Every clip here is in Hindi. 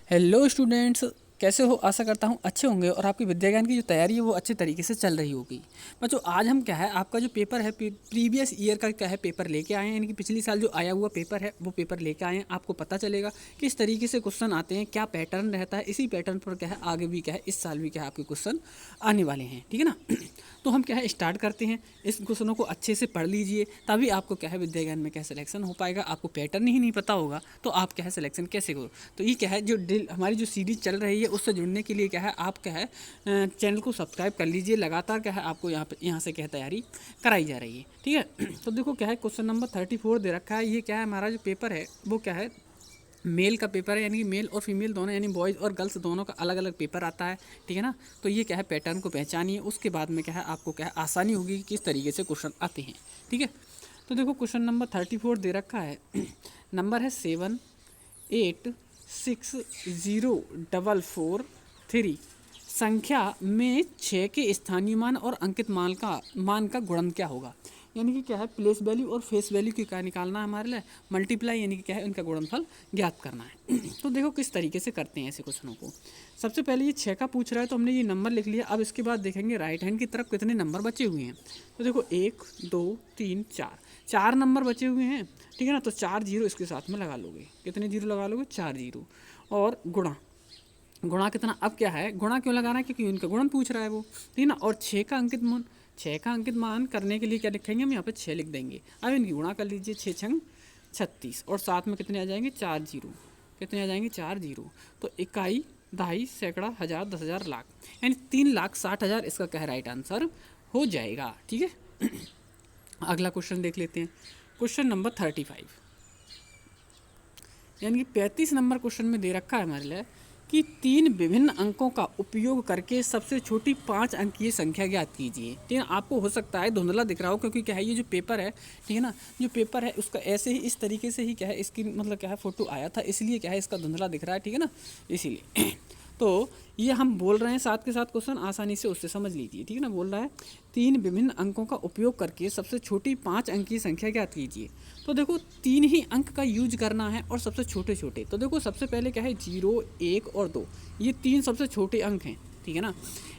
हेलो स्टूडेंट्स, कैसे हो? आशा करता हूँ अच्छे होंगे और आपकी विद्या ज्ञान की जो तैयारी है वो अच्छे तरीके से चल रही होगी। बच्चों, आज हम क्या है, आपका जो पेपर है प्रीवियस ईयर का क्या है पेपर लेके आए हैं, यानी कि पिछले साल जो आया हुआ पेपर है वो पेपर लेके आए हैं। आपको पता चलेगा किस तरीके से क्वेश्चन आते हैं, क्या पैटर्न रहता है। इसी पैटर्न पर क्या है आगे भी क्या है इस साल भी क्या है आपके क्वेश्चन आने वाले हैं, ठीक है ना। तो हम क्या है स्टार्ट करते हैं। इस क्वेश्चनों को अच्छे से पढ़ लीजिए, तभी आपको क्या है विद्या ज्ञान में क्या सिलेक्शन हो पाएगा। आपको पैटर्न ही नहीं पता होगा तो आप क्या है सिलेक्शन कैसे करो। तो ये क्या है जो हमारी जो सीरीज चल रही है उससे जुड़ने के लिए क्या है आप क्या है चैनल को सब्सक्राइब कर लीजिए। लगातार क्या है आपको यहाँ से क्या है तैयारी कराई जा रही है, ठीक है। तो देखो क्या है क्वेश्चन नंबर 34 दे रखा है। ये क्या है हमारा जो पेपर है वो क्या है मेल का पेपर है, यानी कि मेल और फीमेल दोनों, यानी बॉयज़ और गर्ल्स दोनों का अलग अलग पेपर आता है, ठीक है ना। तो ये क्या है पैटर्न को पहचानिए, उसके बाद में क्या है आपको क्या है आसानी होगी कि किस तरीके से क्वेश्चन आते हैं, ठीक है। तो देखो क्वेश्चन नंबर 34 दे रखा है। नंबर है 7860443। संख्या में 6 के स्थानीय मान और अंकित मान का गुणन क्या होगा। यानी कि क्या है प्लेस वैल्यू और फेस वैल्यू की क्या निकालना है हमारे लिए, मल्टीप्लाई, यानी कि क्या है उनका गुणनफल ज्ञात करना है। तो देखो किस तरीके से करते हैं ऐसे क्वेश्चनों को। सबसे पहले ये 6 का पूछ रहा है तो हमने ये नंबर लिख लिया। अब इसके बाद देखेंगे राइट हैंड की तरफ कितने नंबर बचे हुए हैं। तो देखो 1 2 3 4, 4 नंबर बचे हुए हैं, ठीक है ना। तो 4 जीरो इसके साथ में लगा लोगे। कितने जीरो लगा लोगे? 4 जीरो। और गुणा, गुणा कितना? अब क्या है गुणा क्यों लगाना है, क्योंकि उनका गुणन पूछ रहा है वो, ठीक है ना। और 6 का अंकित मान, 6 का अंकित मान करने के लिए क्या लिखेंगे हम यहाँ पे 6 लिख देंगे। अब इनकी गुणा कर लीजिए, 6 छंग 36 और साथ में कितने आ जाएंगे? 4 जीरो। कितने आ जाएंगे? 4 जीरो। तो इकाई, दहाई, सैकड़ा, हज़ार, 10,000, लाख, यानी 3,60,000 इसका क्या है राइट आंसर हो जाएगा, ठीक है। अगला क्वेश्चन देख लेते हैं। क्वेश्चन नंबर 35, यानी कि 35 नंबर क्वेश्चन में दे रखा है हमारे लिए कि 3 विभिन्न अंकों का उपयोग करके सबसे छोटी 5 अंकीय संख्या ज्ञात कीजिए। ठीक है, आपको हो सकता है धुंधला दिख रहा हो, क्योंकि क्या है ये जो पेपर है, ठीक है ना, जो पेपर है उसका ऐसे ही इस तरीके से ही क्या है इसकी मतलब क्या है फोटो आया था, इसलिए क्या है इसका धुंधला दिख रहा है, ठीक है ना, इसीलिए। तो ये हम बोल रहे हैं साथ के साथ क्वेश्चन आसानी से उससे समझ लीजिए, ठीक है ना। बोल रहा है 3 विभिन्न अंकों का उपयोग करके सबसे छोटी 5 अंकीय संख्या ज्ञात कीजिए। तो देखो 3 ही अंक का यूज करना है और सबसे छोटे छोटे। तो देखो सबसे पहले क्या है 0 1 और 2, ये 3 सबसे छोटे अंक हैं, ठीक है ना,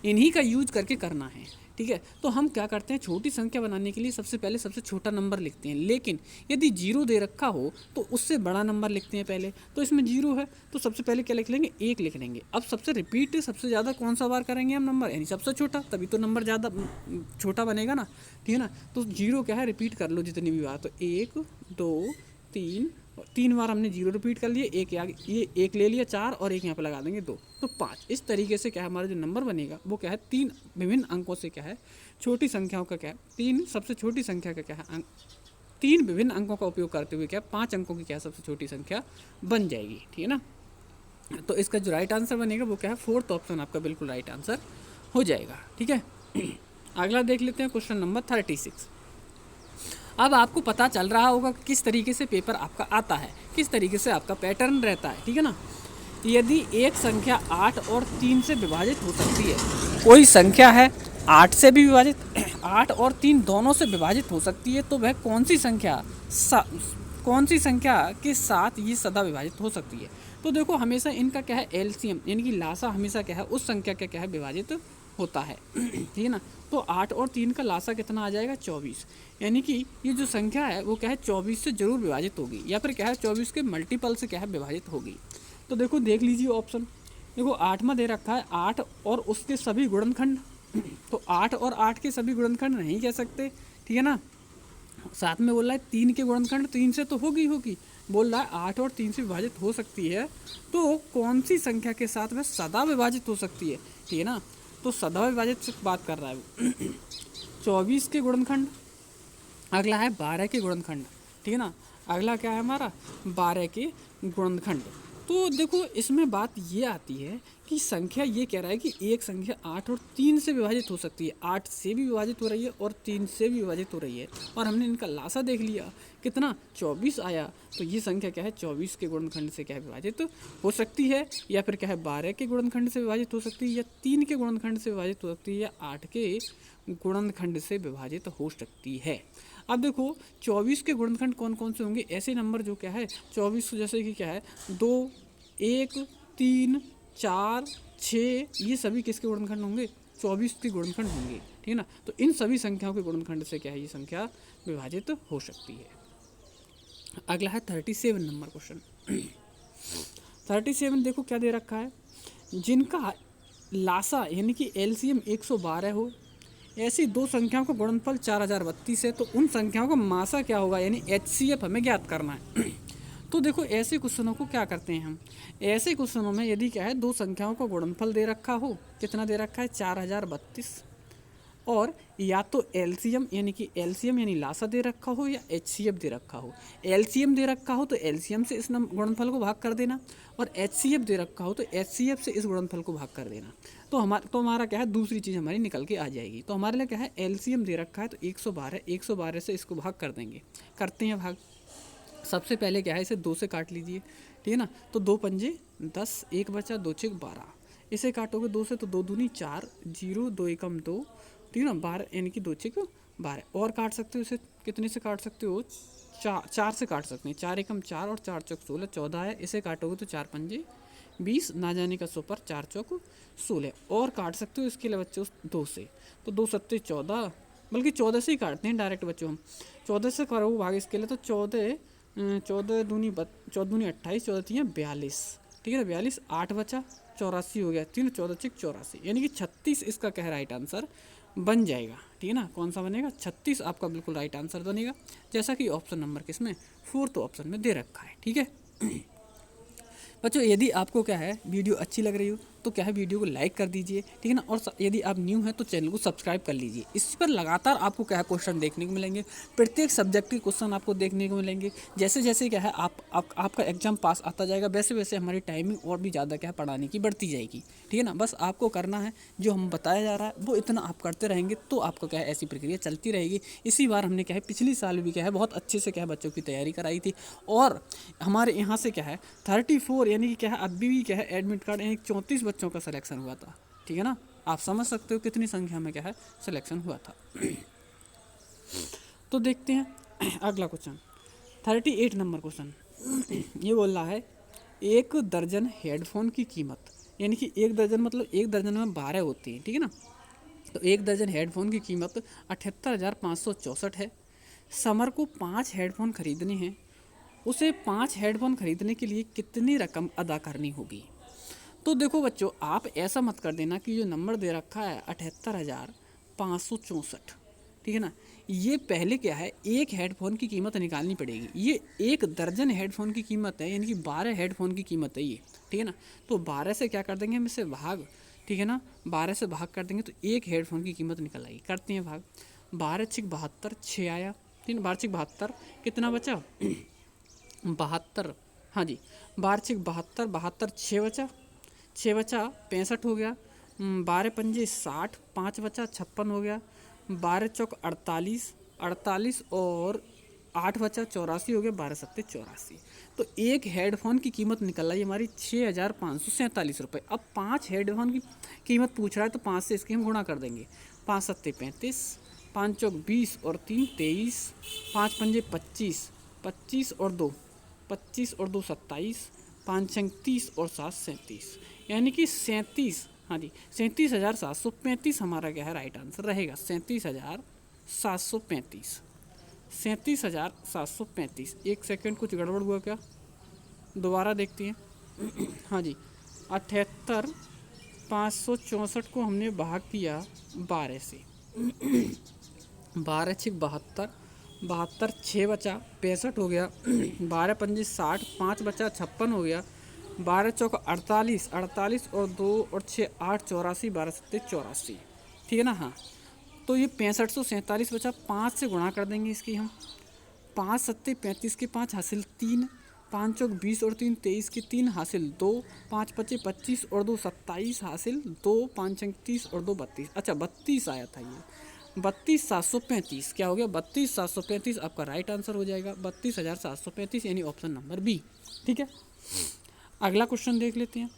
इन्हीं का यूज करके करना है, ठीक है। तो हम क्या करते हैं छोटी संख्या बनाने के लिए सबसे पहले सबसे छोटा नंबर लिखते हैं, लेकिन यदि 0 दे रखा हो तो उससे बड़ा नंबर लिखते हैं पहले। तो इसमें 0 है तो सबसे पहले क्या लिख लेंगे? 1 लिख लेंगे। अब सबसे रिपीट सबसे ज़्यादा कौन सा बार करेंगे हम नंबर, यानी सबसे छोटा, तभी तो नंबर ज़्यादा छोटा बनेगा ना, ठीक है ना। तो 0 क्या है रिपीट कर लो जितनी भी बार। तो 1 2 3, 3 बार हमने 0 रिपीट कर लिए, एक ये 1 ले लिया 4 और एक यहाँ पे लगा देंगे 2, तो 5। इस तरीके से क्या है हमारा जो नंबर बनेगा वो क्या है 3 विभिन्न अंकों से क्या है छोटी संख्याओं का क्या है 3 सबसे छोटी संख्या का क्या है अंक, 3 विभिन्न अंकों का उपयोग करते हुए क्या 5 अंकों की क्या सबसे छोटी संख्या बन जाएगी, ठीक है ना। तो इसका जो राइट आंसर बनेगा वो क्या है 4th ऑप्शन आपका बिल्कुल राइट आंसर हो जाएगा, ठीक है। अगला देख लेते हैं क्वेश्चन नंबर 36। अब आपको पता चल रहा होगा कि किस तरीके से पेपर आपका आता है, किस तरीके से आपका पैटर्न रहता है, ठीक है ना। यदि एक संख्या 8 और 3 से विभाजित हो सकती है, कोई संख्या है 8 से भी विभाजित, 8 और 3 दोनों से विभाजित हो सकती है, तो वह कौन सी संख्या के साथ ये सदा विभाजित हो सकती है। तो देखो हमेशा इनका क्या है एलसीएम, यानी कि लासा हमेशा क्या है उस संख्या का क्या है विभाजित होता है, ठीक है ना। तो 8 और 3 का लासा कितना आ जाएगा? 24, यानी कि ये जो संख्या है वो क्या है 24 से जरूर विभाजित होगी, या फिर क्या है 24 के मल्टीपल से क्या है विभाजित होगी। तो देखो देख लीजिए ऑप्शन, देखो 8वां दे रखा है 8 और उसके सभी गुणनखंड। तो 8 और 8 के सभी गुणनखंड नहीं कह सकते, ठीक है ना। साथ में बोल रहा है 3 के गुणनखंड 3 से तो होगी, बोल रहा है 8 और 3 से विभाजित हो सकती है, तो कौन सी संख्या के साथ वह सदा विभाजित हो सकती है, ठीक है ना। तो सदा विभाजित से बात कर रहा है वो। 24 के गुणनखंड, अगला है 12 के गुणनखंड, ठीक है ना। अगला क्या है हमारा 12 के गुणनखंड। तो देखो इसमें बात ये आती है कि संख्या ये कह रहा है कि एक संख्या 8 और 3 से विभाजित हो सकती है, 8 से भी विभाजित हो रही है और 3 से भी विभाजित हो रही है, और हमने इनका लासा देख लिया कितना 24 आया। तो ये संख्या क्या है 24 के गुणनखंड से क्या है विभाजित हो सकती है, या फिर क्या है 12 के गुणनखंड से विभाजित हो सकती है, या 3 के गुणनखंड से विभाजित हो सकती है, या 8 के गुणनखंड से विभाजित हो सकती है। अब देखो 24 के गुणनखंड कौन कौन से होंगे, ऐसे नंबर जो क्या है 24 जैसे कि क्या है 2 1 3, 4, 6 ये सभी किसके गुणनखंड होंगे? 24 के गुणनखंड होंगे, ठीक है ना। तो इन सभी संख्याओं के गुणनखंड से क्या है, ये संख्या विभाजित हो सकती है। अगला है 37 नंबर क्वेश्चन। 37 देखो क्या दे रखा है, जिनका लासा यानी कि एलसीएम 112 हो, ऐसी दो संख्याओं का गुणनफल 4032 है, तो उन संख्याओं का मासा क्या होगा, यानी एचसीएफ हमें ज्ञात करना है। तो देखो ऐसे क्वेश्चनों को क्या करते हैं हम, ऐसे क्वेश्चनों में यदि क्या है दो संख्याओं का गुणनफल दे रखा हो, कितना दे रखा है 4032, और या तो एलसीएम यानी लासा दे रखा हो या एचसीएफ दे रखा हो। एलसीएम दे रखा हो तो एलसीएम से इस गुणनफल को भाग कर देना, और एचसीएफ दे रखा हो तो एचसीएफ से इस गुणनफल को भाग कर देना। तो हमारा क्या है, दूसरी चीज़ हमारी निकल के आ जाएगी। तो हमारे लिए क्या है, एलसीएम दे रखा है तो 112 से इसको भाग कर देंगे। करते हैं भाग। सबसे पहले क्या है, इसे 2 से काट लीजिए, ठीक है ना। तो 2 पंजे 10, 1 बचा, 2 छेक 12। इसे काटोगे 2 से तो 2 दूनी 4, 0, 2 एकम 2, ठीक है ना, 12 यानी कि 2 छेक 12। और काट सकते हो इसे, कितने से काट सकते हो, 4 से काट सकते हैं। 4 एकम 4 और 4 चौक 16, 14 है। इसे काटोगे तो 4 पंजे 20, ना जाने का 100 पर 4 चौक 16। और काट सकते हो इसके लिए बच्चों 2 से, तो 2 सत्ते 14, बल्कि 14 से ही काटते हैं डायरेक्ट बच्चों हम। 14 से करो भाग इसके लिए, तो 14 दूनी 28, 14 तीन 42, ठीक है ना, 42, 8 बचा, 84 हो गया, 3 14 चिक 84, यानी कि 36 इसका क्या है राइट आंसर बन जाएगा, ठीक है ना। कौन सा बनेगा, 36 आपका बिल्कुल राइट आंसर बनेगा, जैसा कि ऑप्शन नंबर किसमें, 4th ऑप्शन में दे रखा है, ठीक है। बच्चों यदि आपको क्या है वीडियो अच्छी लग रही हो तो क्या है वीडियो को लाइक कर दीजिए, ठीक है ना। और यदि आप न्यू हैं तो चैनल को सब्सक्राइब कर लीजिए। इस पर लगातार आपको क्या है क्वेश्चन देखने को मिलेंगे, प्रत्येक सब्जेक्ट के क्वेश्चन आपको देखने को मिलेंगे। जैसे जैसे क्या है आपका एग्जाम पास आता जाएगा, वैसे वैसे हमारी टाइमिंग और भी ज़्यादा क्या है पढ़ाने की बढ़ती जाएगी, ठीक है ना। बस आपको करना है जो हम बताया जा रहा है वो इतना आप करते रहेंगे तो आपको क्या है ऐसी प्रक्रिया चलती रहेगी। इसी बार हमने क्या है पिछली साल भी क्या है बहुत अच्छे से क्या है बच्चों की तैयारी कराई थी, और हमारे यहाँ से क्या है 34 यानी कि क्या है अभी भी क्या है एडमिट कार्ड यानी 34 बच्चों का सिलेक्शन हुआ था, ठीक है ना। आप समझ सकते हो कितनी संख्या में क्या है सिलेक्शन हुआ था। तो देखते हैं अगला क्वेश्चन, 38 नंबर क्वेश्चन। ये बोल रहा है 1 दर्जन हेडफोन की कीमत, यानी कि 1 दर्जन मतलब 1 दर्जन में 12 होती है, ठीक है ना। तो 1 दर्जन हेडफोन की कीमत 78,564 है। समर को 5 हेडफोन खरीदने हैं, उसे 5 हेडफोन खरीदने के लिए कितनी रकम अदा करनी होगी। तो देखो बच्चों आप ऐसा मत कर देना कि जो नंबर दे रखा है 78,564, ठीक है ना, ये पहले क्या है एक हेडफोन की कीमत निकालनी पड़ेगी। ये 1 दर्जन हेडफोन की कीमत है, यानी कि 12 हेडफोन की कीमत है ये, ठीक है ना। तो 12 से क्या कर देंगे हम इसे भाग, ठीक है ना, 12 से भाग कर देंगे तो 1 हेडफोन की कीमत निकल आएगी। करते हैं भाग, 12 छिक 72, 6 आया, 3 12 छिक 72, कितना बचा 72, हाँ जी 12 छिक 72, 72 6 बचा, 6 बचा 65 हो गया, 12 पंजे 60, 5 बचा 56 हो गया, 12 चौक 48, 48 और 8 बचा 84 हो गया, 12 सत्ते 84। तो एक हेडफोन की कीमत निकल आई हमारी 6,547 रुपये। अब 5 हेडफोन की कीमत पूछ रहा है तो 5 से इसके हम गुणा कर देंगे, 5 सत्ते 35, 5 चौक 20 और 3 23, 5 पंजे 25, 25 और 2 27, 5 छंग 30 और 7 37, यानी कि 37, हाँ जी 37,735 हमारा क्या है राइट आंसर रहेगा। 37,735, 37,735। एक सेकंड कुछ गड़बड़ हुआ क्या, दोबारा देखते हैं। हाँ जी 78,564 को हमने भाग किया 12 से, 12 छिक 72, 72 6 बचा 65 हो गया, 12 पंजे 60, 5 बचा 56 हो गया, 12 चौक 48, 48 और 2 और 6 8 84, 12 सत्ते 84, ठीक है ना। हाँ तो ये 6547 बचा, 5 से गुणा कर देंगे इसकी हम, 5 सत्ते 35 के 5 हासिल 3, 5 चौक 20 और 3 23 के 3 हासिल 2, 5 पचे 25 और 2 27 हासिल 2, 5 छंग 30 और 2 32। अच्छा 32 आया था ये, 32,735 क्या हो गया, 32,735 आपका राइट आंसर हो जाएगा, 32,735 यानी ऑप्शन नंबर बी, ठीक है। अगला क्वेश्चन देख लेते हैं।